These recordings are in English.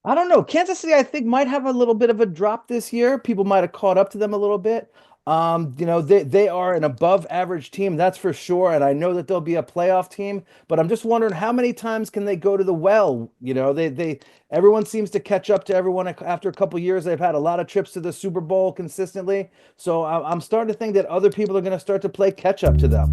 I don't know. Kansas City, I think, might have a little bit of a drop this year. People might have caught up to them a little bit. They are an above average team, that's for sure. And I know that they'll be a playoff team, but I'm just wondering how many times can they go to the well? They everyone seems to catch up to everyone after a couple years. They've had a lot of trips to the Super Bowl consistently. So I'm starting to think that other people are going to start to play catch up to them.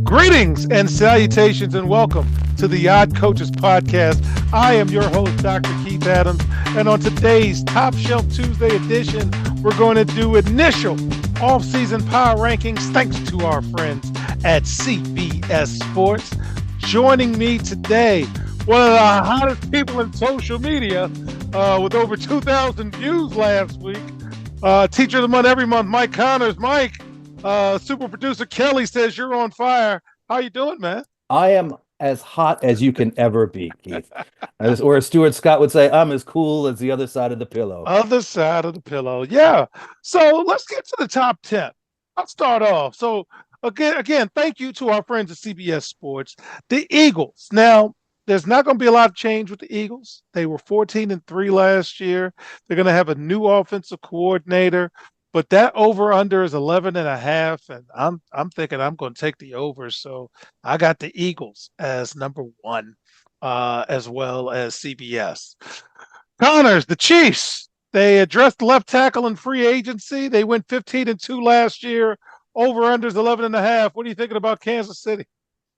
Greetings and salutations, and welcome to the Odd Coaches Podcast. I am your host, Dr. Keith Adams, and on today's Top Shelf Tuesday edition, we're going to do initial off-season power rankings thanks to our friends at CBS Sports. Joining me today, one of the hottest people in social media with over 2,000 views last week, Teacher of the Month every month, Mike Connors. Mike, super producer Kelly says you're on fire. How you doing, man? I am as hot as you can ever be, Keith. Or as Stuart Scott would say, I'm as cool as the other side of the pillow. Other side of the pillow. Yeah. So let's get to the top 10. I'll start off. So again, thank you to our friends at CBS Sports. The Eagles. Now, there's not going to be a lot of change with the Eagles. They were 14-3 last year. They're going to have a new offensive coordinator. But that over under is 11.5, and I'm thinking I'm going to take the over. So I got the Eagles as number one, as well as CBS. Connors, the Chiefs. They addressed left tackle in free agency. They went 15-2 last year. Over unders 11.5. What are you thinking about Kansas City?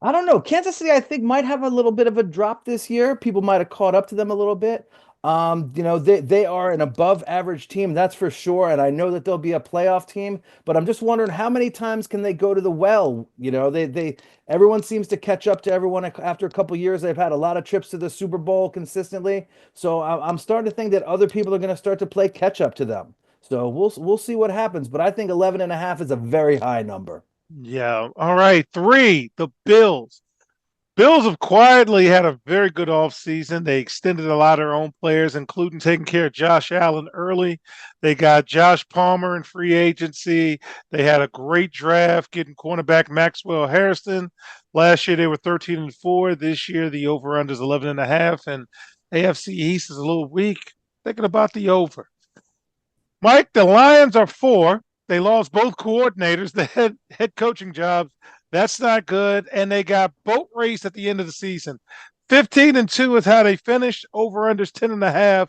I don't know. Kansas City, I think, might have a little bit of a drop this year. People might have caught up to them a little bit. They are an above average team, that's for sure. And I know that they'll be a playoff team, but I'm just wondering how many times can they go to the well? They everyone seems to catch up to everyone after a couple years. They've had a lot of trips to the Super Bowl consistently. So I'm starting to think that other people are going to start to play catch up to them. So we'll see what happens. But I think 11.5 is a very high number. Yeah. All right. Three, the Bills. Bills have quietly had a very good offseason. They extended a lot of their own players, including taking care of Josh Allen early. They got Josh Palmer in free agency. They had a great draft getting cornerback Maxwell Harrison. Last year they were 13-4. This year the over-under is 11.5, and AFC East is a little weak. Thinking about the over. Mike, the Lions are four. They lost both coordinators, the head coaching jobs. That's not good. And they got boat race at the end of the season. 15-2 is how they finished. Over unders 10.5.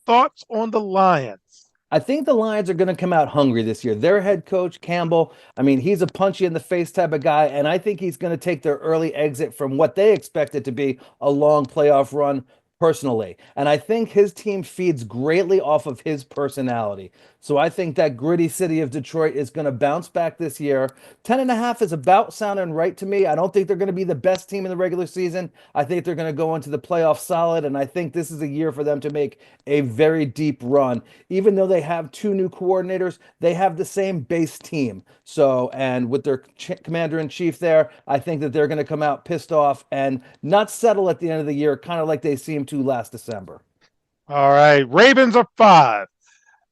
Thoughts on the Lions? I think the Lions are going to come out hungry this year. Their head coach, Campbell, I mean, he's a punchy in the face type of guy, and I think he's going to take their early exit from what they expected to be a long playoff run personally. And I think his team feeds greatly off of his personality. So I think that gritty city of Detroit is going to bounce back this year. 10.5 is about sounding right to me. I don't think they're going to be the best team in the regular season. I think they're going to go into the playoffs solid, and I think this is a year for them to make a very deep run. Even though they have two new coordinators, they have the same base team. So, and with their commander in chief there, I think that they're going to come out pissed off and not settle at the end of the year, kind of like they seemed to last December. All right. Ravens are five.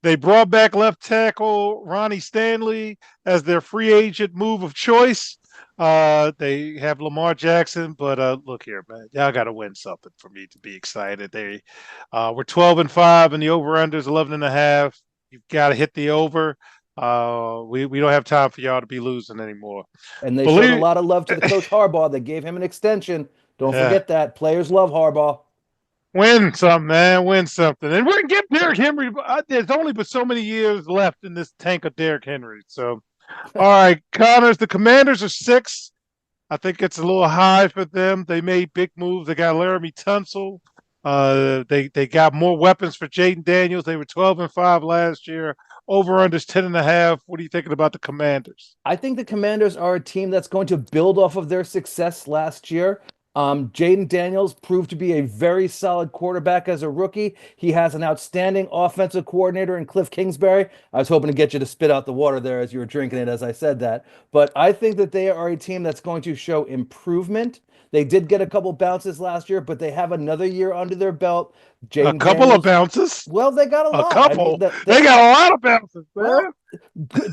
They brought back left tackle Ronnie Stanley as their free agent move of choice. They have Lamar Jackson, but look here, man, y'all got to win something for me to be excited. They were 12-5, and the over/under is 11.5. You've got to hit the over. We don't have time for y'all to be losing anymore. And they showed a lot of love to the coach Harbaugh. They gave him an extension. Don't forget that. Players love Harbaugh. Win something, man. Win something. And we're going to get Derrick Henry. There's only but so many years left in this tank of Derrick Henry. So, all right, Connors, the Commanders are six. I think it's a little high for them. They made big moves. They got Laramie Tunsil. They got more weapons for Jaden Daniels. They were 12-5 last year. Over under 10.5. What are you thinking about the Commanders? I think the Commanders are a team that's going to build off of their success last year. Jaden Daniels proved to be a very solid quarterback as a rookie. He has an outstanding offensive coordinator in Cliff Kingsbury. I was hoping to get you to spit out the water there as you were drinking it as I said that. But I think that they are a team that's going to show improvement. They did get a couple bounces last year, but they have another year under their belt. A Jaden couple of Daniels, bounces. well, they got a A lot. I mean, couple. They got a lot of bounces, man. well,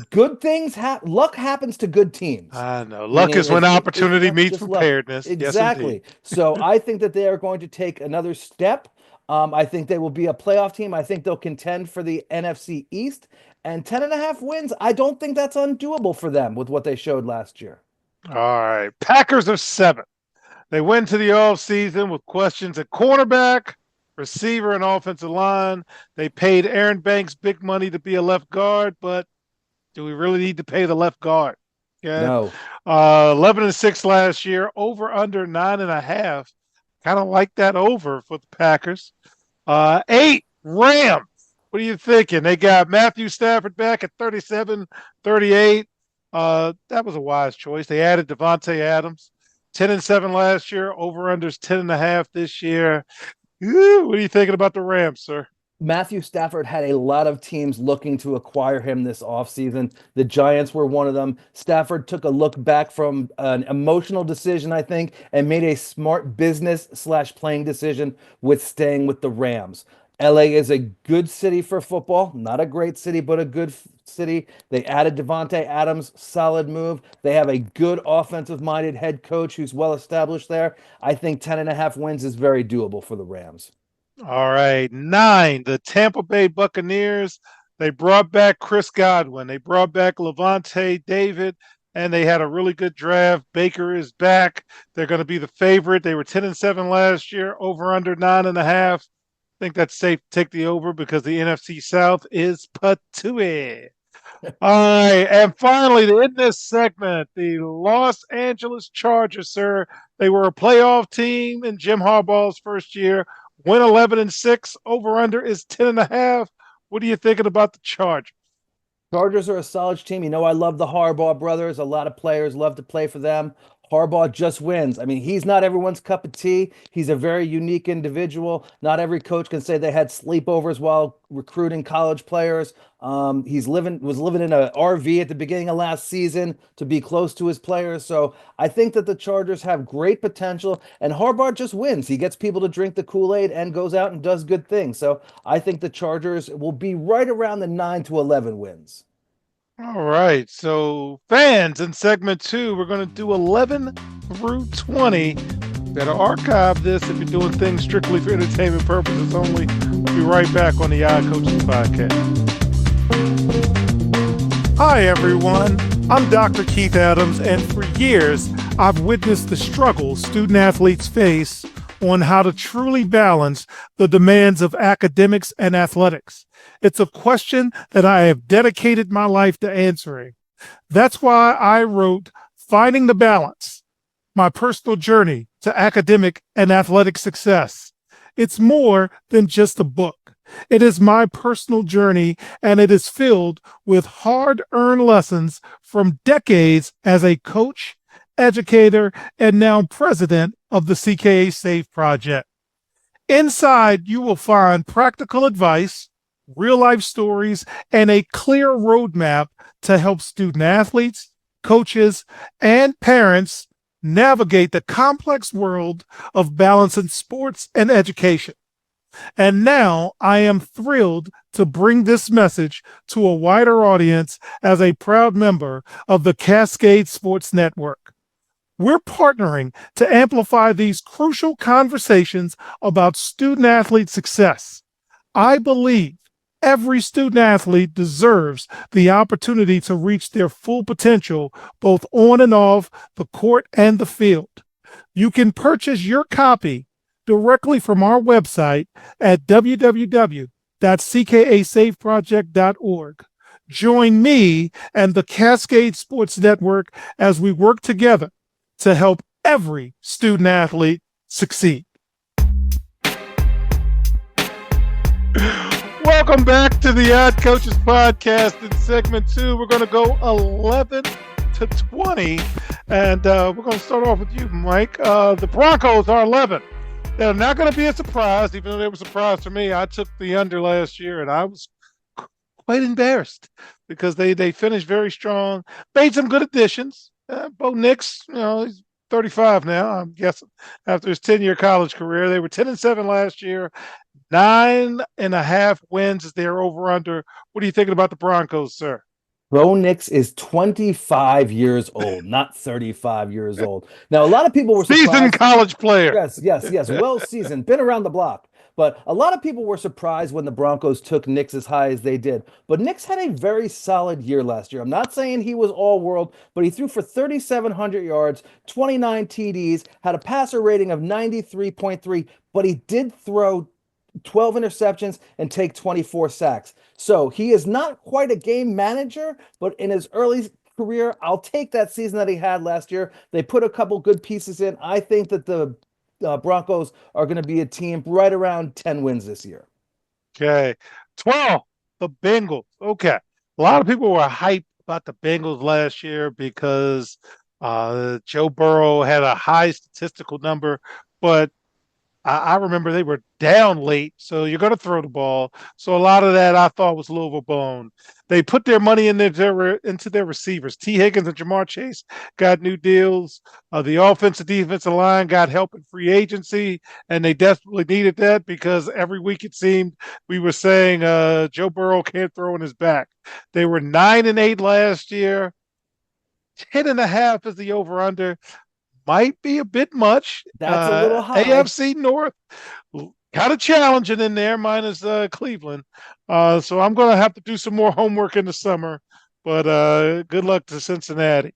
good things luck happens to good teams. I know. Luck Meaning is when it's opportunity not meets just luck. preparedness. Yes, indeed. Exactly. So I think that they are going to take another step. I think they will be a playoff team. I think they'll contend for the NFC East. And 10.5 wins, I don't think that's undoable for them with what they showed last year. All right. Packers are 7. They went to the offseason with questions at cornerback, receiver, and offensive line. They paid Aaron Banks big money to be a left guard, but do we really need to pay the left guard? Yeah. No. 11-6 last year, over under 9.5. Kind of like that over for the Packers. 8, Rams. What are you thinking? They got Matthew Stafford back at 37, 38. That was a wise choice. They added Devontae Adams. 10-7 last year, over unders 10.5 this year. Ooh, what are you thinking about the Rams, sir? Matthew Stafford had a lot of teams looking to acquire him this offseason. The Giants were one of them. Stafford took a look back from an emotional decision, I think, and made a smart business/playing decision with staying with the Rams. LA is a good city for football, not a great city, but a good city. They added Devontae Adams, solid move. They have a good offensive-minded head coach who's well established there. I think 10.5 wins is very doable for the Rams. All right. 9, the Tampa Bay Buccaneers. They brought back Chris Godwin. They brought back Levante David, and they had a really good draft. Baker is back. They're going to be the favorite. They were 10-7 last year, over under 9.5. I think that's safe to take the over because the NFC South is patooey. All right. And finally, in this segment, the Los Angeles Chargers, sir. They were a playoff team in Jim Harbaugh's first year. Win 11-6. Over under is 10.5. What are you thinking about the Chargers? Chargers are a solid team. You know, I love the Harbaugh brothers. A lot of players love to play for them. Harbaugh just wins. I mean, he's not everyone's cup of tea. He's a very unique individual. Not every coach can say they had sleepovers while recruiting college players. Was living in an RV at the beginning of last season to be close to his players. So I think that the Chargers have great potential, and Harbaugh just wins. He gets people to drink the Kool-Aid and goes out and does good things. So I think the Chargers will be right around the 9-11 wins. All right. So, fans, in segment 2, we're going to do 11 through 20. Better archive this if you're doing things strictly for entertainment purposes only. We'll be right back on the Odd Coaches Podcast. Hi, everyone. I'm Dr. Keith Adams, and for years, I've witnessed the struggles student athletes face on how to truly balance the demands of academics and athletics. It's a question that I have dedicated my life to answering. That's why I wrote Finding the Balance, my personal journey to academic and athletic success. It's more than just a book. It is my personal journey, and it is filled with hard-earned lessons from decades as a coach, educator, and now president of the CKA SAFE Project. Inside, you will find practical advice, real-life stories, and a clear roadmap to help student athletes, coaches, and parents navigate the complex world of balancing sports and education. And now I am thrilled to bring this message to a wider audience as a proud member of the Cascade Sports Network. We're partnering to amplify these crucial conversations about student-athlete success. I believe every student-athlete deserves the opportunity to reach their full potential, both on and off the court and the field. You can purchase your copy directly from our website at www.ckasafeproject.org. Join me and the Cascade Sports Network as we work together to help every student athlete succeed. Welcome back to the Odd Coaches Podcast. In segment 2, we're going to go 11 to 20, and we're going to start off with you, Mike. The Broncos are 11. They're not going to be a surprise, even though they were a surprise for me. I took the under last year, and I was quite embarrassed because they finished very strong, made some good additions. Bo Nix, he's 35 now, I'm guessing, after his 10-year college career. They were 10-7 last year. 9.5 wins is their over under. What are you thinking about the Broncos, sir? Bo Nix is 25 years old, not 35 years old. Now, a lot of people were Seasoned surprised. college player. Yes, yes, yes. Well seasoned, been around the block. But a lot of people were surprised when the Broncos took Nix as high as they did. But Nix had a very solid year last year. I'm not saying he was all world, but he threw for 3,700 yards, 29 TDs, had a passer rating of 93.3, but he did throw 12 interceptions and take 24 sacks. So he is not quite a game manager, but in his early career, I'll take that season that he had last year. They put a couple good pieces in. I think that the Broncos are going to be a team right around 10 wins this year. Okay. 12, the Bengals. Okay. A lot of people were hyped about the Bengals last year because Joe Burrow had a high statistical number, but I remember they were down late, so you're going to throw the ball. So a lot of that I thought was a little overblown. They put their money into their receivers. T. Higgins and Jamar Chase got new deals. The offensive defensive line got help in free agency, and they desperately needed that because every week it seemed we were saying Joe Burrow can't throw in his back. They were 9-8 last year. 10.5 is the over under, might be a bit much. That's a little high. AFC North, kind of challenging in there, minus Cleveland. So I'm going to have to do some more homework in the summer. But good luck to Cincinnati.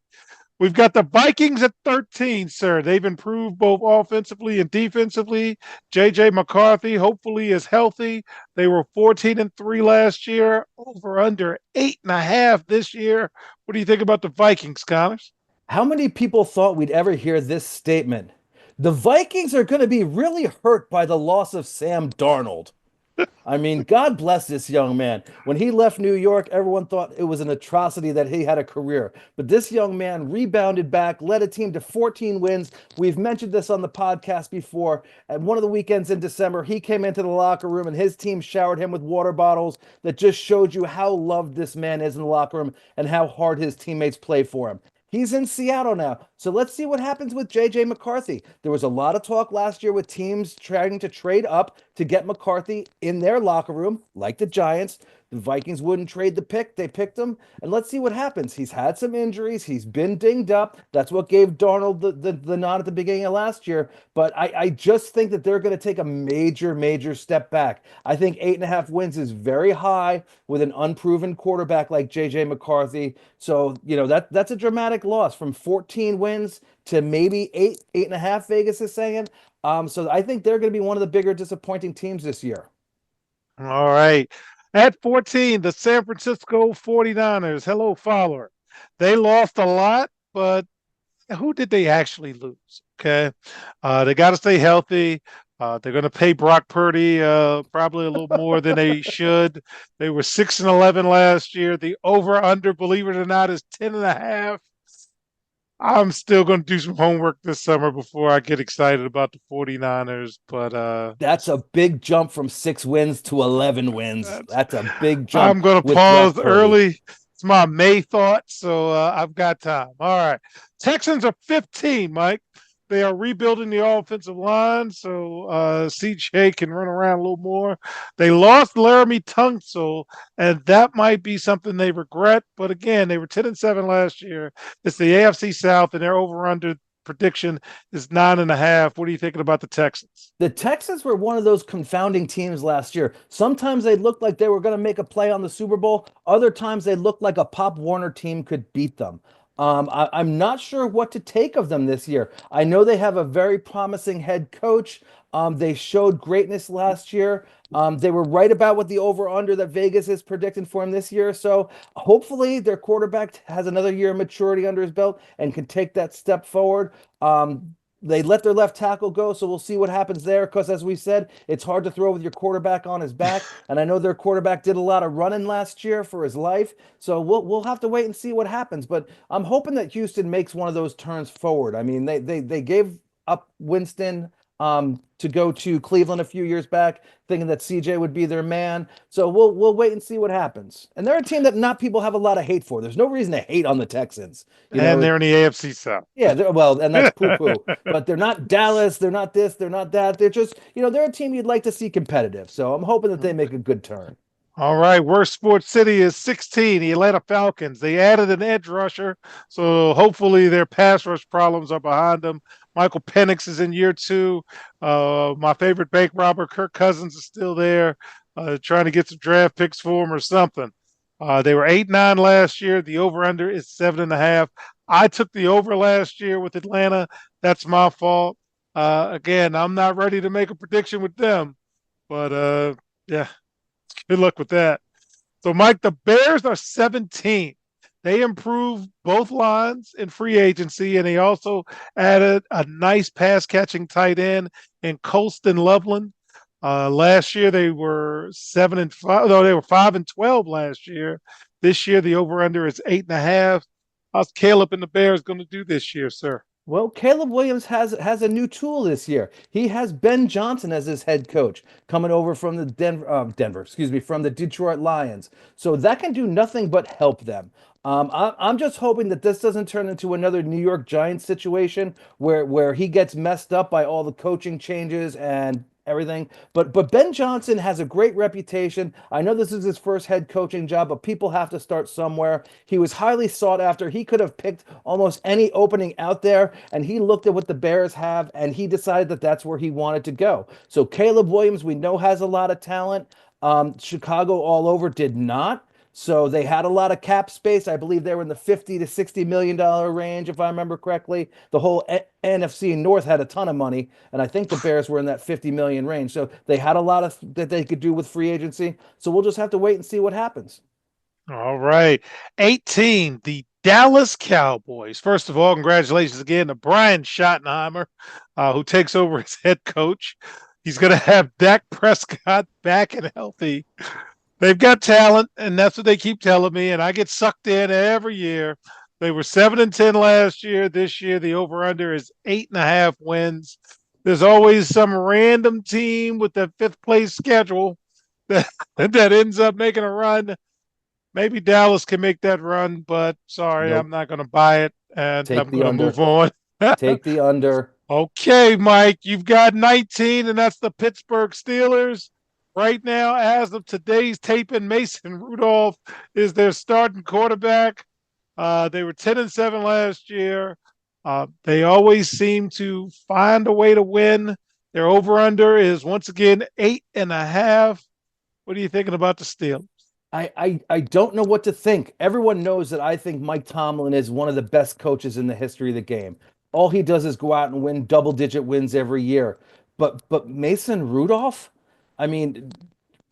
We've got the Vikings at 13, sir. They've improved both offensively and defensively. JJ McCarthy hopefully is healthy. They were 14-3 last year, over under 8.5 this year. What do you think about the Vikings, Connors? How many people thought we'd ever hear this statement? The Vikings are going to be really hurt by the loss of Sam Darnold. I mean, God bless this young man. When he left New York, everyone thought it was an atrocity that he had a career. But this young man rebounded back, led a team to 14 wins. We've mentioned this on the podcast before. At one of the weekends in December, he came into the locker room and his team showered him with water bottles that just showed you how loved this man is in the locker room and how hard his teammates play for him. He's in Seattle now. So let's see what happens with JJ McCarthy. There was a lot of talk last year with teams trying to trade up to get McCarthy in their locker room, like the Giants. The Vikings wouldn't trade the pick. They picked him. And let's see what happens. He's had some injuries. He's been dinged up. That's what gave Darnold the nod at the beginning of last year. But I just think that they're going to take a major, major step back. I think 8.5 wins is very high with an unproven quarterback like JJ McCarthy. So, that's a dramatic loss from 14 wins to maybe 8.5, Vegas is saying. So I think they're going to be one of the bigger disappointing teams this year. All right. At 14, the San Francisco 49ers. Hello, follower. They lost a lot, but who did they actually lose? Okay. They got to stay healthy. They're going to pay Brock Purdy probably a little more than they should. They were 6-11 last year. The over-under, believe it or not, is 10.5. I'm still going to do some homework this summer before I get excited about the 49ers. But that's a big jump from 6 wins to 11 wins. That's a big jump. I'm going to pause early. It's my May thought, so I've got time. All right. Texans are 15, Mike. They are rebuilding the offensive line, so CJ can run around a little more. They lost Laramie Tunsil, and that might be something they regret. But again, they were 10-7 last year. It's the AFC South, and their over/under prediction is 9.5. What are you thinking about the Texans? The Texans were one of those confounding teams last year. Sometimes they looked like they were going to make a play on the Super Bowl. Other times they looked like a Pop Warner team could beat them. I'm not sure what to take of them this year. I know they have a very promising head coach. They showed greatness last year. They were right about what the over-under that Vegas is predicting for him this year. So hopefully their quarterback has another year of maturity under his belt and can take that step forward. They let their left tackle go, so we'll see what happens there. Because as we said, it's hard to throw with your quarterback on his back, and I know their quarterback did a lot of running last year for his life. So we'll have to wait and see what happens. But I'm hoping that Houston makes one of those turns forward. I mean, they gave up Winston to go to Cleveland a few years back, thinking that CJ would be their man. So we'll wait and see what happens. And they're a team that not people have a lot of hate for. There's no reason to hate on the Texans. You And know, they're in the AFC South. yeah, well, and that's poo-poo. But they're not Dallas, they're not this, they're not that. They're just, they're a team you'd like to see competitive. So I'm hoping that they make a good turn. All right, worst sports city is 16, the Atlanta Falcons. They added an edge rusher, so hopefully their pass rush problems are behind them. Michael Penix is in year 2. My favorite bank robber, Kirk Cousins, is still there, trying to get some draft picks for him or something. They were 8-9 last year. The over/under is 7.5. I took the over last year with Atlanta. That's my fault. Again, I'm not ready to make a prediction with them, but yeah. Good luck with that. So, Mike, the Bears are 17. They improved both lines in free agency, and they also added a nice pass-catching tight end in Colston Loveland. Last year they were 7-5. No, they were 5-12 last year. This year the over/under is 8.5. How's Caleb and the Bears going to do this year, sir? Well, Caleb Williams has a new tool this year. He has Ben Johnson as his head coach, coming over from the from the Detroit Lions. So that can do nothing but help them. I'm just hoping that this doesn't turn into another New York Giants situation where he gets messed up by all the coaching changes and everything. But Ben Johnson has a great reputation. I know this is his first head coaching job, but people have to start somewhere. He was highly sought after. He could have picked almost any opening out there, and he looked at what the Bears have, and he decided that that's where he wanted to go. So Caleb Williams, we know, has a lot of talent. Chicago all over did not. So they had a lot of cap space. I believe they were in the 50 to 60 million dollar range, if I remember correctly. The whole NFC North had a ton of money, and I think the Bears were in that 50 million range. So they had a lot of that they could do with free agency. So we'll just have to wait and see what happens. All right. 18, the Dallas Cowboys. First of all, congratulations again to Brian Schottenheimer, who takes over as head coach. He's going to have Dak Prescott back and healthy. They've got talent, and that's what they keep telling me, and I get sucked in every year. They were 7-10 last year. This year, the over/under is 8.5 wins. There's always some random team with the 5th place schedule that ends up making a run. Maybe Dallas can make that run, but sorry, nope. I'm not going to buy it, and Take I'm going to move on. Take the under. Okay, Mike, you've got 19, and that's the Pittsburgh Steelers. Right now, as of today's taping, Mason Rudolph is their starting quarterback. They were 10-7 last year. They always seem to find a way to win. Their over/under is once again 8.5. What are you thinking about the Steelers? I don't know what to think. Everyone knows that I think Mike Tomlin is one of the best coaches in the history of the game. All he does is go out and win double-digit wins every year. But Mason Rudolph? I mean,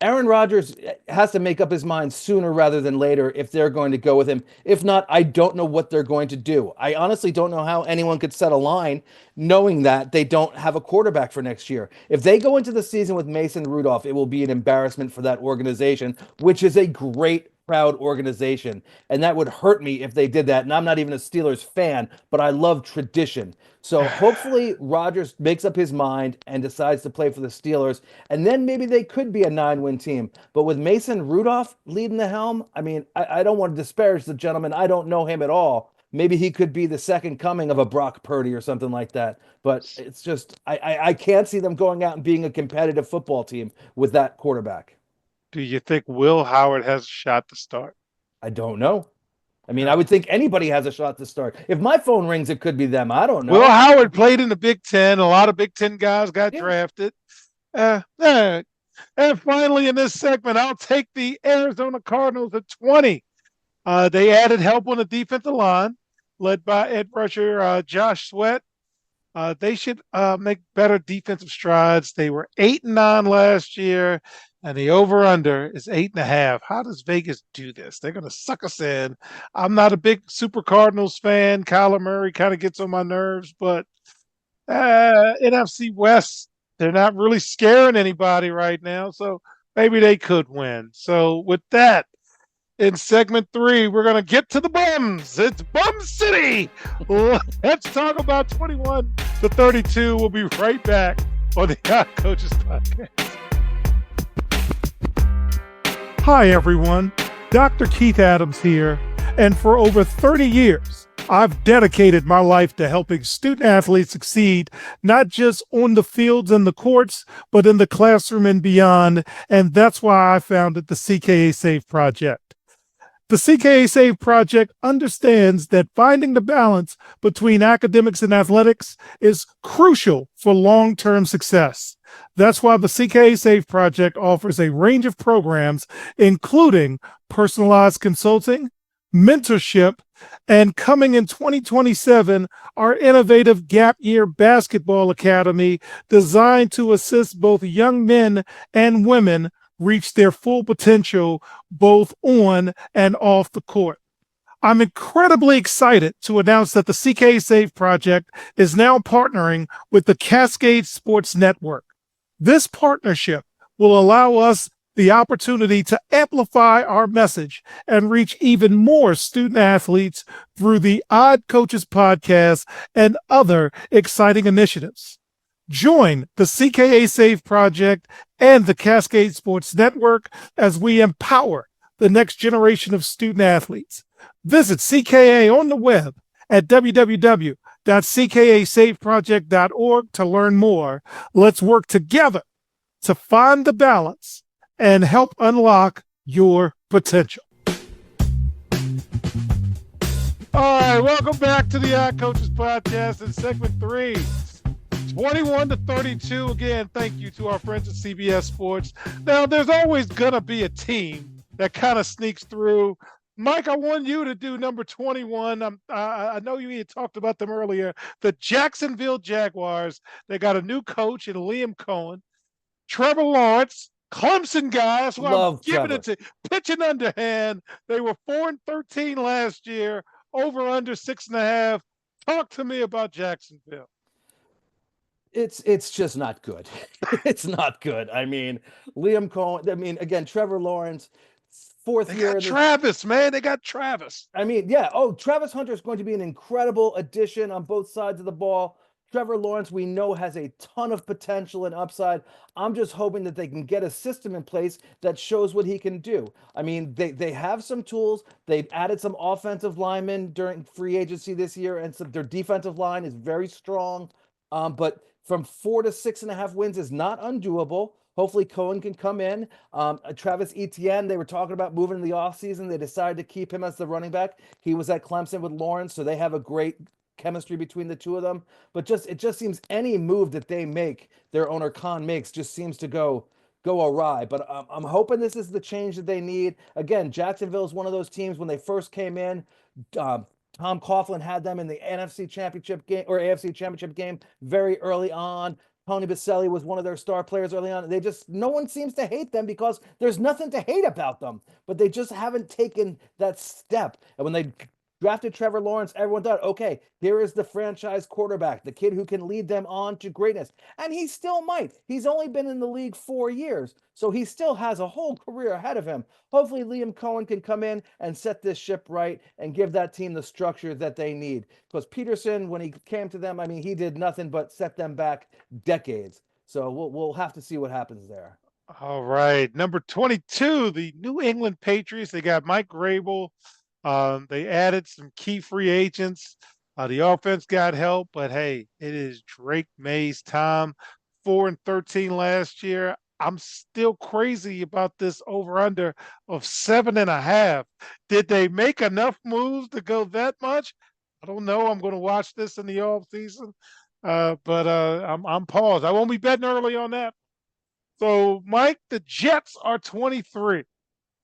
Aaron Rodgers has to make up his mind sooner rather than later if they're going to go with him. If not, I don't know what they're going to do. I honestly don't know how anyone could set a line knowing that they don't have a quarterback for next year. If they go into the season with Mason Rudolph, it will be an embarrassment for that organization, which is a great, proud organization. And that would hurt me if they did that. And I'm not even a Steelers fan, but I love tradition. So hopefully Rodgers makes up his mind and decides to play for the Steelers. And then maybe they could be a 9-win team. But with Mason Rudolph leading the helm, I mean, I don't want to disparage the gentleman. I don't know him at all. Maybe he could be the second coming of a Brock Purdy or something like that. But it's just, I can't see them going out and being a competitive football team with that quarterback. Do you think Will Howard has a shot to start? I don't know. I mean, I would think anybody has a shot to start. If my phone rings, it could be them. I don't know. Will Howard played in the Big Ten. A lot of Big Ten guys got drafted. And finally, in this segment, I'll take the Arizona Cardinals at 20. They added help on the defensive line, led by edge rusher Josh Sweat. They should make better defensive strides. They were 8-9 last year, and the over/under is 8.5. How does Vegas do this? They're going to suck us in. I'm not a big Super Cardinals fan. Kyler Murray kind of gets on my nerves, but NFC West, they're not really scaring anybody right now, so maybe they could win. So with that, in segment 3, we're going to get to the bums. It's Bum City. Let's talk about 21 to 32. We'll be right back on the Yacht Coaches Podcast. Hi, everyone. Dr. Keith Adams here. And for over 30 years, I've dedicated my life to helping student athletes succeed, not just on the fields and the courts, but in the classroom and beyond. And that's why I founded the CKA Save Project. The CKA Save Project understands that finding the balance between academics and athletics is crucial for long-term success. That's why the CKA Save Project offers a range of programs, including personalized consulting, mentorship, and coming in 2027, our innovative Gap Year Basketball Academy designed to assist both young men and women reach their full potential both on and off the court. I'm incredibly excited to announce that the CKA Save Project is now partnering with the Cascade Sports Network. This partnership will allow us the opportunity to amplify our message and reach even more student athletes through the Odd Coaches Podcast and other exciting initiatives. Join the CKA Save Project and the Cascade Sports Network as we empower the next generation of student athletes. Visit CKA on the web at www.ckasaveproject.org to learn more. Let's work together to find the balance and help unlock your potential. All right, welcome back to the Odd Coaches Podcast in segment 3. 21 to 32. Again, thank you to our friends at CBS Sports. Now, there's always going to be a team that kind of sneaks through. Mike, I want you to do number 21. I know you had talked about them earlier. The Jacksonville Jaguars. They got a new coach in Liam Cohen. Trevor Lawrence, Clemson guys, who I'm giving it to, pitching underhand. They were 4-13 last year, over under 6.5. Talk to me about Jacksonville. It's just not good. It's not good. I mean, Liam Cohen. I mean, again, Trevor Lawrence, fourth They year. Got Travis, man. They got Travis. I mean, yeah. Oh, Travis Hunter is going to be an incredible addition on both sides of the ball. Trevor Lawrence, we know, has a ton of potential and upside. I'm just hoping that they can get a system in place that shows what he can do. I mean, they have some tools. They've added some offensive linemen during free agency this year, and their defensive line is very strong. But from 4 to 6.5 wins is not undoable. Hopefully Cohen can come in. Travis Etienne, they were talking about moving in the offseason. They decided to keep him as the running back. He was at Clemson with Lawrence, so they have a great chemistry between the two of them. But it just seems any move that they make, their owner Khan makes, just seems to go awry. But I'm hoping this is the change that they need. Again, Jacksonville is one of those teams when they first came in. Tom Coughlin had them in the NFC Championship game or AFC Championship game very early on. Tony Baselli was one of their star players early on. No one seems to hate them because there's nothing to hate about them, but they just haven't taken that step. And when they drafted Trevor Lawrence, everyone thought, okay, here is the franchise quarterback, the kid who can lead them on to greatness. And he still might. He's only been in the league 4 years, so he still has a whole career ahead of him. Hopefully Liam Cohen can come in and set this ship right and give that team the structure that they need. Because Peterson, when he came to them, I mean, he did nothing but set them back decades. So we'll have to see what happens there. All right. Number 22, the New England Patriots. They got Mike Grable. They added some key free agents. The offense got help, but hey, it is Drake May's time. 4-13 last year. I'm still crazy about this over-under of 7.5. Did they make enough moves to go that much? I don't know. I'm going to watch this in the off season, but I'm paused. I won't be betting early on that. So, Mike, the Jets are 23.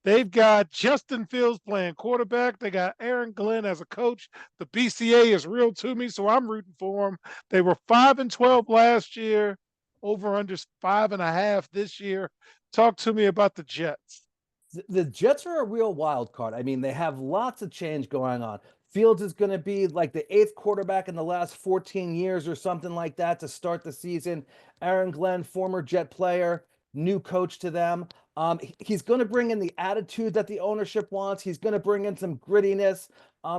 They've got Justin Fields playing quarterback. They got Aaron Glenn as a coach. The BCA is real to me, so I'm rooting for them. They were 5-12 last year, over under 5.5 this year. Talk to me about the Jets. The Jets are a real wild card. I mean, they have lots of change going on. Fields is going to be like the 8th quarterback in the last 14 years or something like that to start the season. Aaron Glenn, former Jet player, new coach to them. He's going to bring in the attitude that the ownership wants. He's going to bring in some grittiness.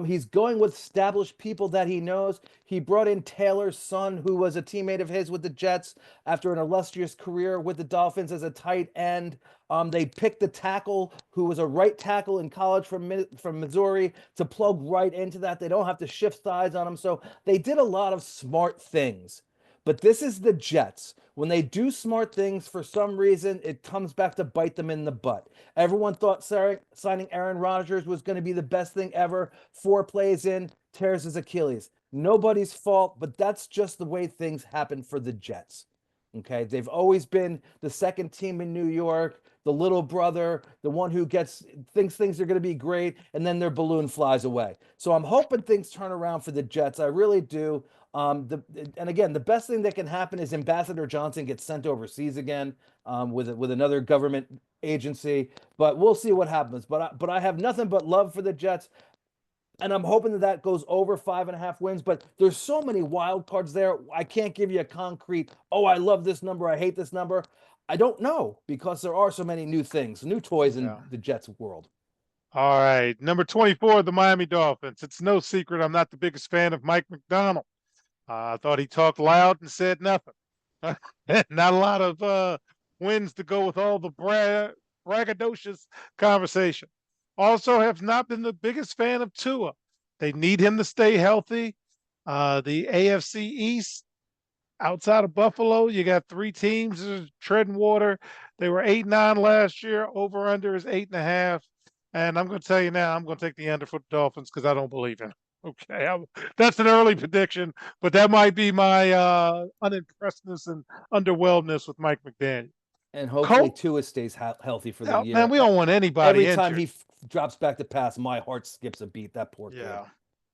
He's going with established people that he knows. He brought in Taylor's son, who was a teammate of his with the Jets after an illustrious career with the Dolphins as a tight end. They picked the tackle who was a right tackle in college from Missouri to plug right into that. They don't have to shift sides on him. So they did a lot of smart things. But this is the Jets. When they do smart things, for some reason, it comes back to bite them in the butt. Everyone thought signing Aaron Rodgers was going to be the best thing ever. 4 plays in, tears his Achilles. Nobody's fault, but that's just the way things happen for the Jets. Okay, they've always been the second team in New York, the little brother, the one who thinks things are going to be great, and then their balloon flies away. So I'm hoping things turn around for the Jets. I really do. And again, the best thing that can happen is Ambassador Johnson gets sent overseas again with another government agency. But we'll see what happens. But I have nothing but love for the Jets. And I'm hoping that goes over 5.5 wins, but there's so many wild cards there. I can't give you a concrete, oh, I love this number, I hate this number. I don't know because there are so many new things, new toys in the Jets world. All right. Number 24, the Miami Dolphins. It's no secret I'm not the biggest fan of Mike Macdonald. I thought he talked loud and said nothing. Not a lot of wins to go with all the braggadocious conversation. Also, have not been the biggest fan of Tua. They need him to stay healthy. The AFC East, outside of Buffalo, you got 3 teams treading water. They were 8-9 last year. Over under is 8.5. And I'm going to tell you now, I'm going to take the under for the Dolphins because I don't believe in it. Okay, that's an early prediction, but that might be my unimpressedness and underwhelmness with Mike McDaniel. And hopefully Tua stays healthy for the year. Man, we don't want anybody Every injured. time he drops back to pass, my heart skips a beat. That poor kid.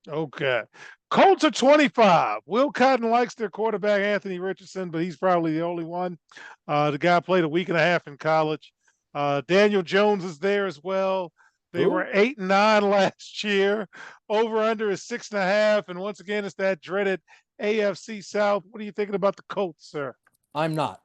Okay. Colts are 25. Will Cotton likes their quarterback, Anthony Richardson, but he's probably the only one. The guy played a week and a half in college. Daniel Jones is there as well. They were 8-9 last year. Over under is 6.5. And once again, it's that dreaded AFC South. What are you thinking about the Colts, sir? I'm not.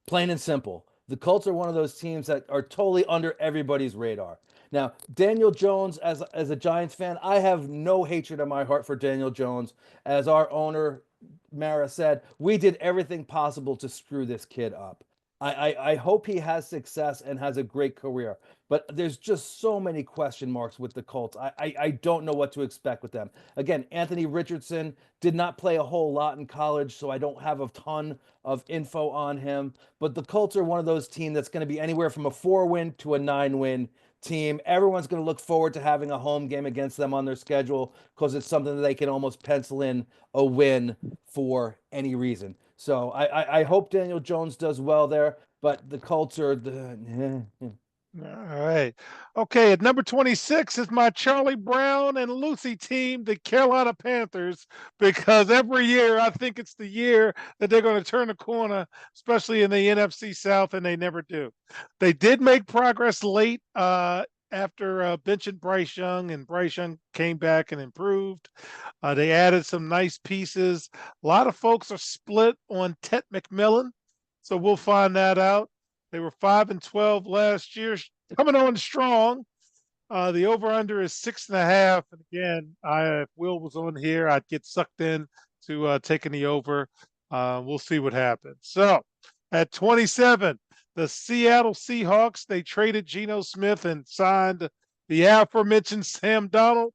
Plain and simple. The Colts are one of those teams that are totally under everybody's radar. Now, Daniel Jones, as a Giants fan, I have no hatred in my heart for Daniel Jones. As our owner, Mara, said, we did everything possible to screw this kid up. I hope he has success and has a great career, but there's just so many question marks with the Colts. I don't know what to expect with them. Again, Anthony Richardson did not play a whole lot in college, so I don't have a ton of info on him. But the Colts are one of those teams that's going to be anywhere from a 4-win to a 9-win team. Everyone's going to look forward to having a home game against them on their schedule because it's something that they can almost pencil in a win for any reason. So I hope Daniel Jones does well there, but the Colts are All right. Okay, at number 26 is my Charlie Brown and Lucy team, the Carolina Panthers, because every year I think it's the year that they're going to turn the corner, especially in the NFC South, and they never do. They did make progress late after benching Bryce Young, and Bryce Young came back and improved. They added some nice pieces. A lot of folks are split on Ted McMillan, so we'll find that out. They were 5-12 last year, coming on strong. The over/under is 6.5. And again, if Will was on here, I'd get sucked in to taking the over. We'll see what happens. So at 27, the Seattle Seahawks, they traded Geno Smith and signed the aforementioned Sam Darnold.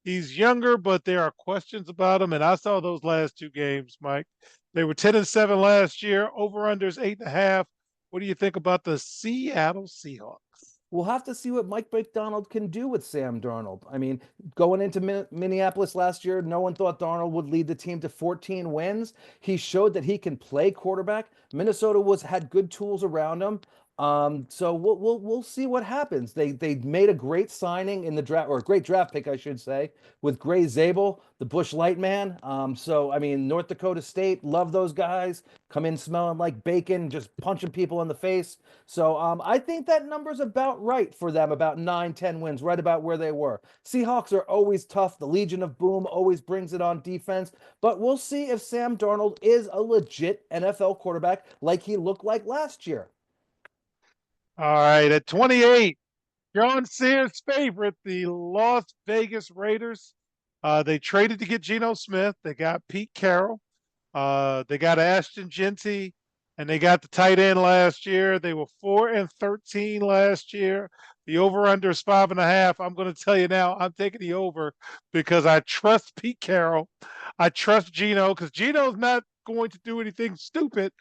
He's younger, but there are questions about him. And I saw those last 2 games, Mike. They were 10-7 last year. Over/under is 8.5. What do you think about the Seattle Seahawks? We'll have to see what Mike Macdonald can do with Sam Darnold. I mean, going into Minneapolis last year, no one thought Darnold would lead the team to 14 wins. He showed that he can play quarterback. Minnesota had good tools around him. So we'll see what happens. They made a great signing in the draft, or a great draft pick, I should say, with Gray Zabel, the Bush Light man. So I mean, North Dakota State, love those guys. Come in smelling like bacon, just punching people in the face. So I think that number's about right for them, about 9-10 wins, right about where they were. Seahawks are always tough. The Legion of Boom always brings it on defense, but we'll see if Sam Darnold is a legit NFL quarterback like he looked like last year. All right, at 28, John Sears' favorite, the Las Vegas Raiders. They traded to get Geno Smith. They got Pete Carroll. They got Ashton Genty, and they got the tight end last year. They were 4-13 last year. The over/under is 5.5. I'm going to tell you now, I'm taking the over because I trust Pete Carroll. I trust Geno because Geno's not going to do anything stupid,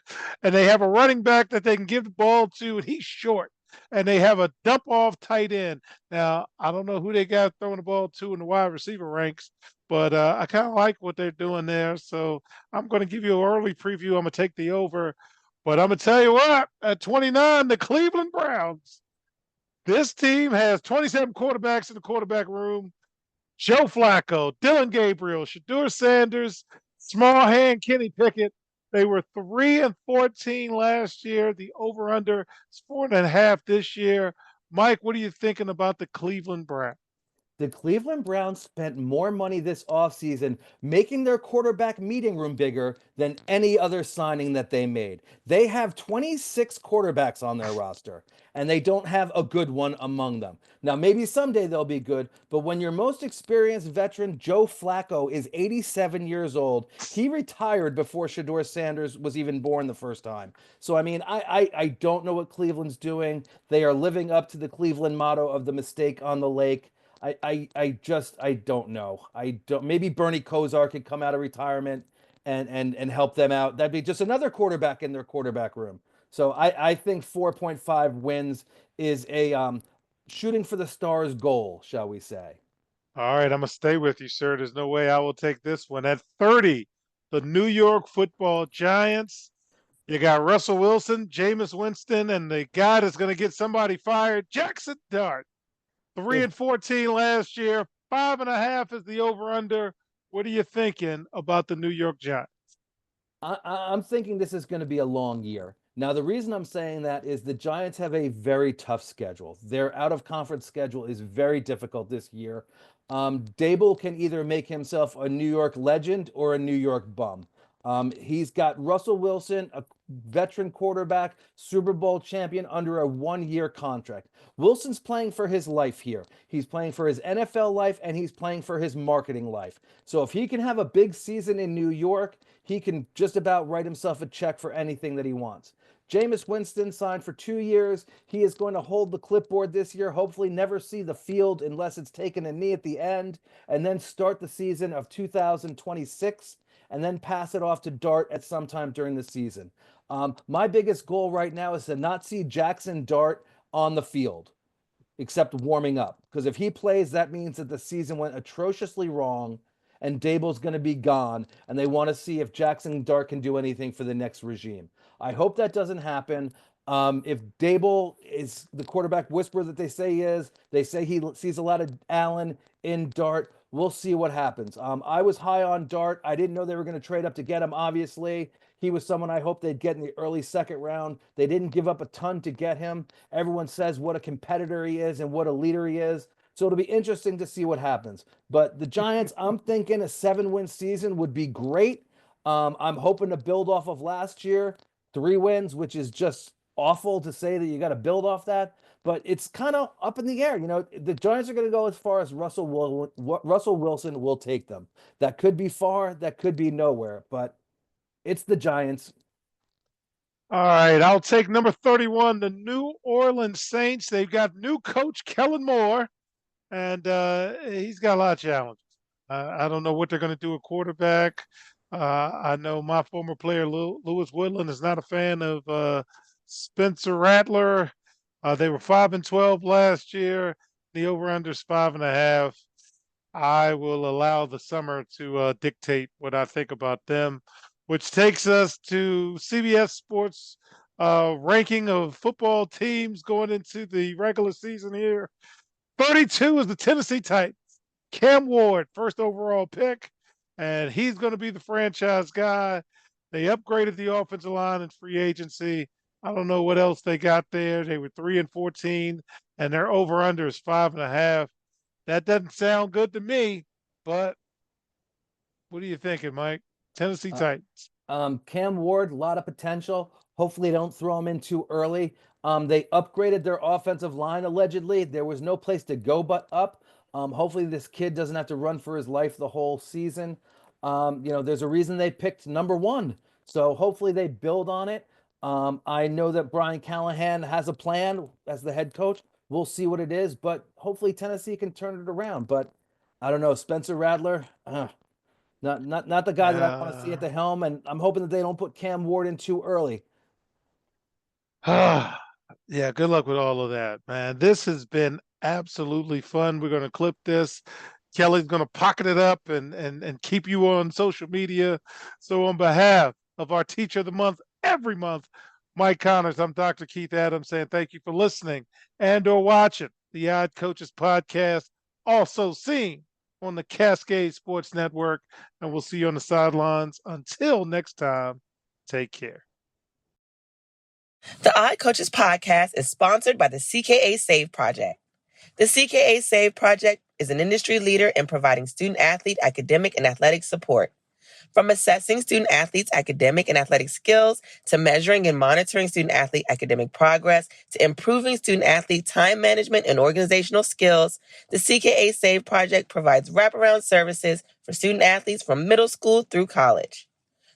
and they have a running back that they can give the ball to, and he's short. And they have a dump off tight end. Now, I don't know who they got throwing the ball to in the wide receiver ranks, but I kind of like what they're doing there. So I'm going to give you an early preview. I'm going to take the over. But I'm going to tell you what, at 29, the Cleveland Browns. This team has 27 quarterbacks in the quarterback room. Joe Flacco, Dylan Gabriel, Shadur Sanders, small hand Kenny Pickett. They were 3-14 last year. The over/under is 4.5 this year. Mike, what are you thinking about the Cleveland Browns? The Cleveland Browns spent more money this offseason making their quarterback meeting room bigger than any other signing that they made. They have 26 quarterbacks on their roster, and they don't have a good one among them. Now, maybe someday they'll be good, but when your most experienced veteran, Joe Flacco, is 87 years old, he retired before Shador Sanders was even born the first time. So, I mean, I don't know what Cleveland's doing. They are living up to the Cleveland motto of the mistake on the lake. I don't know. I don't. Maybe Bernie Kosar could come out of retirement and help them out. That'd be just another quarterback in their quarterback room. So I think 4.5 wins is a shooting for the stars goal, shall we say? All right, I'm going to stay with you, sir. There's no way I will take this one. At 30, the New York Football Giants. You got Russell Wilson, Jameis Winston, and the guy that's going to get somebody fired, Jackson Dart. 3 If and 14 last year. 5.5 is the over under. What are you thinking about the New York Giants? I'm thinking this is going to be a long year. Now, the reason I'm saying that is the Giants have a very tough schedule. Their out of conference schedule is very difficult this year. Dable can either make himself a New York legend or a New York bum. He's got Russell Wilson, a veteran quarterback, Super Bowl champion under a 1 year contract. Wilson's playing for his life here. He's playing for his NFL life and he's playing for his marketing life. So if he can have a big season in New York, he can just about write himself a check for anything that he wants. Jameis Winston signed for 2 years. He is going to hold the clipboard this year, hopefully never see the field unless it's taken a knee at the end, and then start the season of 2026 and then pass it off to Dart at some time during the season. My biggest goal right now is to not see Jackson Dart on the field, except warming up. Because if he plays, that means that the season went atrociously wrong and Dable's going to be gone. And they want to see if Jackson Dart can do anything for the next regime. I hope that doesn't happen. If Dable is the quarterback whisperer that they say he is, they say he sees a lot of Allen in Dart. We'll see what happens. I was high on Dart. I didn't know they were going to trade up to get him, obviously. He was someone I hoped they'd get in the early second round. They didn't give up a ton to get him. Everyone says what a competitor he is and what a leader he is. So it'll be interesting to see what happens. But the Giants, I'm thinking a 7-win season would be great. I'm hoping to build off of last year, 3 wins, which is just awful to say that you got to build off that. But it's kind of up in the air. You know, the Giants are going to go as far as Russell Wilson will take them. That could be far, that could be nowhere, but it's the Giants. All right, I'll take number 31, the New Orleans Saints. They've got new coach Kellen Moore, and he's got a lot of challenges. I don't know what they're going to do at quarterback. I know my former player Lewis Woodland is not a fan of Spencer Rattler. They were 5-12 last year. The over/under is 5.5. I will allow the summer to dictate what I think about them, which takes us to CBS Sports ranking of football teams going into the regular season here. 32 is the Tennessee Titans. Cam Ward, first overall pick, and he's going to be the franchise guy. They upgraded the offensive line in free agency. I don't know what else they got there. They were 3-14, and their over/under is 5.5. That doesn't sound good to me, but what are you thinking, Mike? Tennessee Uh, Titans. Cam Ward, a lot of potential. Hopefully, they don't throw him in too early. They upgraded their offensive line, allegedly. There was no place to go but up. Hopefully, this kid doesn't have to run for his life the whole season. There's a reason they picked number one. So hopefully they build on it. I know that Brian Callahan has a plan as the head coach. We'll see what it is, but hopefully Tennessee can turn it around. But I don't know, Spencer Rattler, not the guy that I want to see at the helm, and I'm hoping that they don't put Cam Ward in too early. Yeah, good luck with all of that, man. This has been absolutely fun. We're going to clip this. Kelly's going to pocket it up and keep you on social media. So on behalf of our Teacher of the Month every month, Mike Connors, I'm Dr. Keith Adams saying thank you for listening and or watching the Odd Coaches podcast, also seen on the Cascade Sports Network. And we'll see you on the sidelines. Until next time, take care. The Odd Coaches podcast is sponsored by the CKA Save Project. The CKA Save Project is an industry leader in providing student-athlete academic and athletic support. From assessing student-athletes' academic and athletic skills, to measuring and monitoring student-athlete academic progress, to improving student-athlete time management and organizational skills, the CKA Save Project provides wraparound services for student-athletes from middle school through college.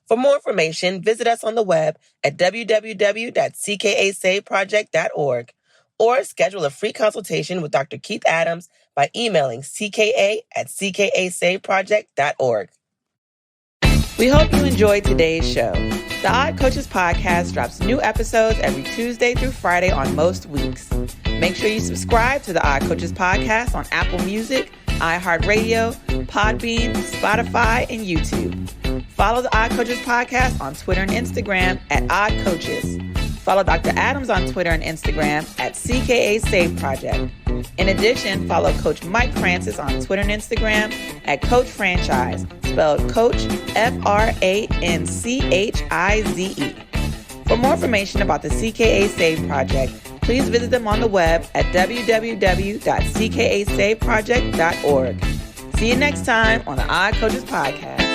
For more information, visit us on the web at www.ckasaveproject.org or schedule a free consultation with Dr. Keith Adams by emailing cka@ckasaveproject.org. We hope you enjoyed today's show. The Odd Coaches podcast drops new episodes every Tuesday through Friday on most weeks. Make sure you subscribe to the Odd Coaches podcast on Apple Music, iHeartRadio, Podbean, Spotify, and YouTube. Follow the Odd Coaches podcast on Twitter and Instagram at Odd Coaches. Follow Dr. Adams on Twitter and Instagram at CKA Save Project. In addition, follow Coach Mike Francis on Twitter and Instagram at Coach Franchise, spelled Coach FRANCHIZE. For more information about the CKA Save Project, please visit them on the web at www.ckasaveproject.org. See you next time on the Odd Coaches podcast.